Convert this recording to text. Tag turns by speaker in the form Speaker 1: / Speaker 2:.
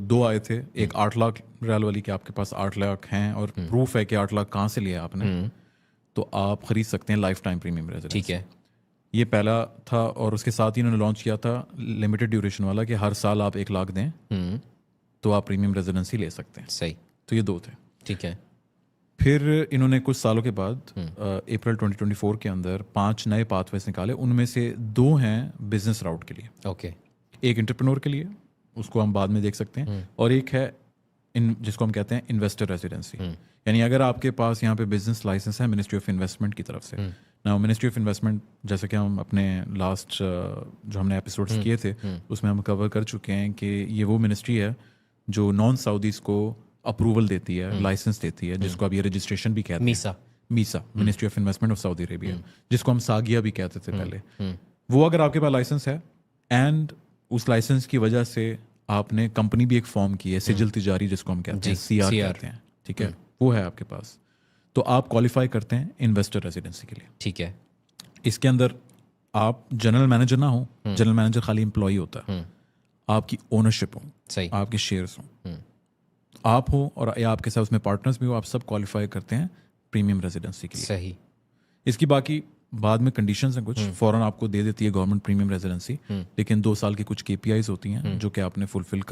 Speaker 1: दो आए थे, एक 8 लाख रियाल वाली कि आपके पास 8 लाख हैं और प्रूफ है कि 8 लाख कहाँ से लिया आपने, तो आप खरीद सकते हैं लाइफ टाइम प्रीमियम रेजिडेंसी।
Speaker 2: ठीक है।
Speaker 1: ये पहला था, और उसके साथ ही इन्होंने लॉन्च किया था लिमिटेड ड्यूरेशन वाला कि हर साल आप 1 लाख दें तो आप प्रीमियम रेजिडेंसी ले सकते हैं।
Speaker 2: सही।
Speaker 1: तो ये दो थे।
Speaker 2: ठीक है।
Speaker 1: फिर इन्होंने कुछ सालों के बाद अप्रैल 2024 के अंदर 5 नए पाथवेज निकाले, उनमें से 2 हैं बिजनेस राउट के लिए।
Speaker 2: ओके।
Speaker 1: एक एंटरप्रेन्योर के लिए, उसको हम बाद में देख सकते हैं, और एक है जिसको हम कहते हैं इन्वेस्टर रेजिडेंसी। यानी अगर आपके पास यहाँ पे बिजनेस लाइसेंस है मिनिस्ट्री ऑफ इन्वेस्टमेंट की तरफ से। ना मिनिस्ट्री ऑफ इन्वेस्टमेंट, जैसे कि हम अपने लास्ट जो हमने एपिसोड्स किए थे उसमें हम कवर कर चुके हैं कि ये वो मिनिस्ट्री है जो नॉन सऊदीज़ को अप्रूवल देती है, लाइसेंस देती है, जिसको अब ये रजिस्ट्रेशन भी कहते हैं। Misa, ministry of investment of Saudi Arabia, जिसको हम सागिया भी कहते थे पहले। वो अगर आपके पास लाइसेंस है एंड उस लाइसेंस की वजह से आपने कंपनी भी एक फॉर्म की है, सिजिल तिजारी जिसको हम कहते हैं, CR कहते हैं, ठीक है, वो है आपके पास, तो आप क्वालिफाई करते हैं इन्वेस्टर रेजिडेंसी के लिए।
Speaker 2: ठीक है।
Speaker 1: इसके अंदर आप जनरल मैनेजर ना हो, जनरल मैनेजर खाली एम्प्लॉई होता है, आपकी ओनरशिप हो,
Speaker 2: सही।
Speaker 1: आपके शेयर्स हो, आप हो और या आपके साथ उसमें पार्टनर्स भी हो, आप सब क्वालिफाई करते हैं प्रीमियम रेजिडेंसी के लिए।
Speaker 2: सही।
Speaker 1: इसकी बाकी बाद में कंडीशंस हैं कुछ, फौरन आपको दे देती है गवर्नमेंट प्रीमियम रेजिडेंसी, लेकिन 2 साल की कुछ KPIs होती हैं जो कि आपने फुलफिल